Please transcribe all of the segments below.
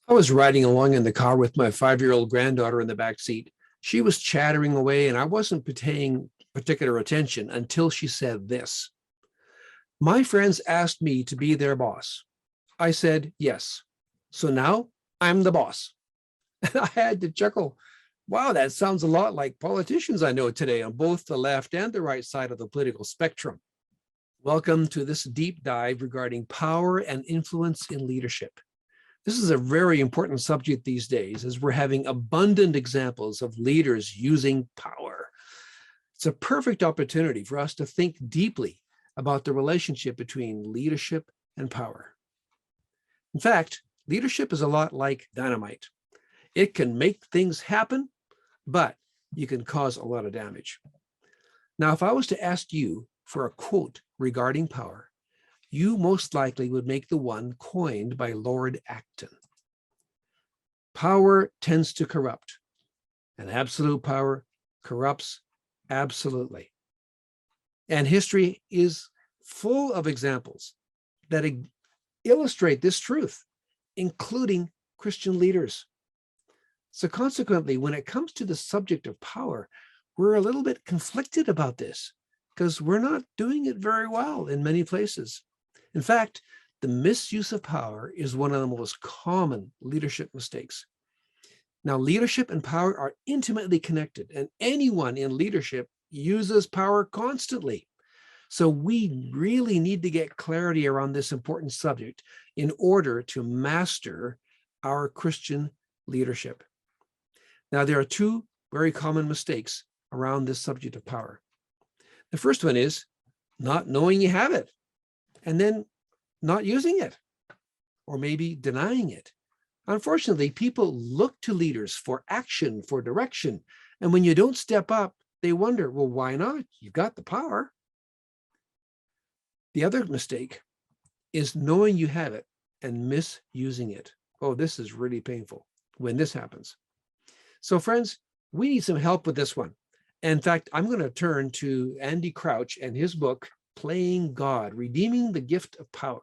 I was riding along in the car with my 5-year-old granddaughter in the back seat. She was chattering away, and I wasn't paying particular attention until she said this. My friends asked me to be their boss. I said yes. So now I'm the boss. And I had to chuckle. Wow, that sounds a lot like politicians I know today on both the left and the right side of the political spectrum. Welcome to this deep dive regarding power and influence in leadership. This is a very important subject these days as we're having abundant examples of leaders using power. It's a perfect opportunity for us to think deeply about the relationship between leadership and power. In fact, leadership is a lot like dynamite. It can make things happen, but you can cause a lot of damage. Now, if I was to ask you for a quote regarding power, you most likely would make the one coined by Lord Acton. Power tends to corrupt, and absolute power corrupts absolutely. And history is full of examples that illustrate this truth, including Christian leaders. So consequently, when it comes to the subject of power, we're a little bit conflicted about this because we're not doing it very well in many places. In fact, the misuse of power is one of the most common leadership mistakes. Now, leadership and power are intimately connected, and anyone in leadership uses power constantly. So we really need to get clarity around this important subject in order to master our Christian leadership. Now, there are two very common mistakes around this subject of power. The first one is not knowing you have it, and then not using it, or maybe denying it. Unfortunately, people look to leaders for action, for direction. And when you don't step up, they wonder, well, why not? You've got the power. The other mistake is knowing you have it and misusing it. Oh, this is really painful when this happens. So friends, we need some help with this one. In fact, I'm going to turn to Andy Crouch and his book, Playing God, Redeeming the Gift of Power.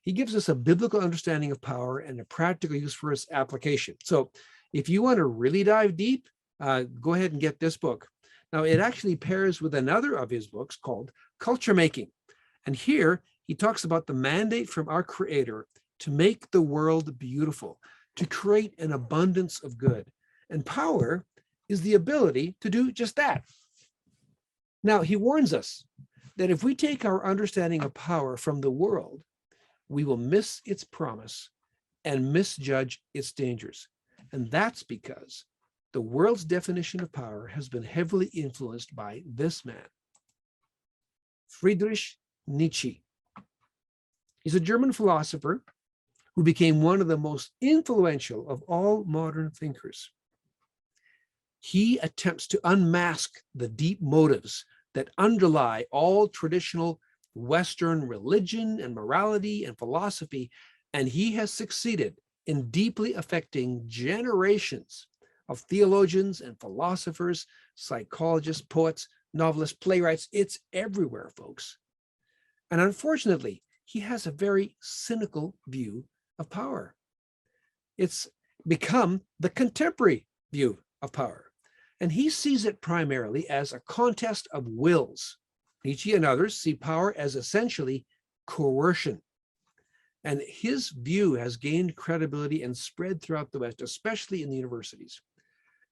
He gives us a biblical understanding of power and a practical use for its application. So if you want to really dive deep, go ahead and get this book. Now, it actually pairs with another of his books called Culture Making. And here he talks about the mandate from our Creator to make the world beautiful, to create an abundance of good. And power is the ability to do just that. Now, he warns us that if we take our understanding of power from the world, we will miss its promise and misjudge its dangers. And that's because the world's definition of power has been heavily influenced by this man, Friedrich Nietzsche. He's a German philosopher who became one of the most influential of all modern thinkers. He attempts to unmask the deep motives that underlie all traditional Western religion and morality and philosophy, and he has succeeded in deeply affecting generations of theologians and philosophers, psychologists, poets, novelists, playwrights. It's everywhere, folks. And unfortunately, he has a very cynical view of power. It's become the contemporary view of power. And he sees it primarily as a contest of wills. Nietzsche and others see power as essentially coercion. And his view has gained credibility and spread throughout the West, especially in the universities.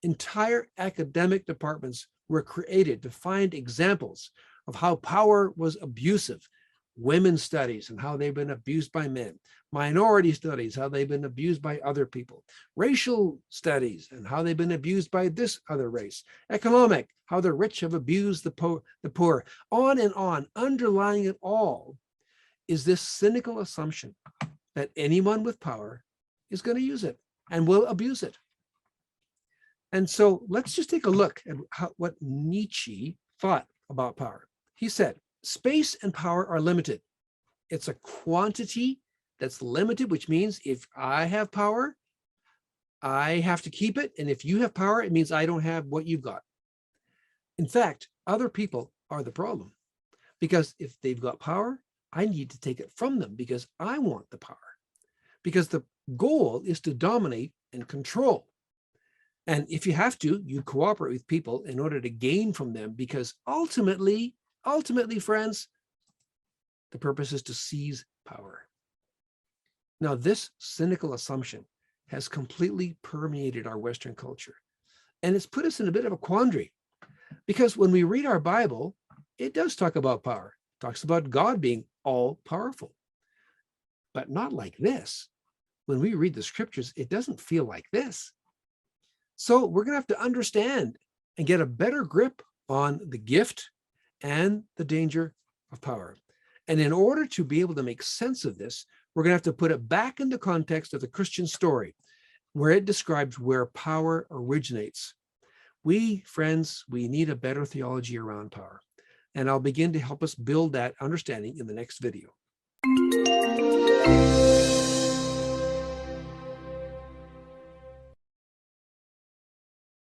Entire academic departments were created to find examples of how power was abusive. Women's studies and how they've been abused by men. Minority studies, how they've been abused by other people. Racial studies and how they've been abused by this other race. Economic, how the rich have abused the poor. On and on. Underlying it all is this cynical assumption that anyone with power is going to use it and will abuse it. And so let's just take a look at what Nietzsche thought about power. He said, space and power are limited. It's a quantity that's limited, which means if I have power, I have to keep it. And if you have power, it means I don't have what you've got. In fact, other people are the problem, because if they've got power, I need to take it from them because I want the power. because the goal is to dominate and control. And if you have to, you cooperate with people in order to gain from them, because ultimately, friends, the purpose is to seize power. Now, this cynical assumption has completely permeated our Western culture, and it's put us in a bit of a quandary, because when we read our Bible, it does talk about power. It talks about God being all powerful, but not like this. When we read the scriptures, it doesn't feel like this. So we're going to have to understand and get a better grip on the gift and the danger of power. And in order to be able to make sense of this, we're going to have to put it back in the context of the Christian story, where it describes where power originates. We, friends, we need a better theology around power. And I'll begin to help us build that understanding in the next video.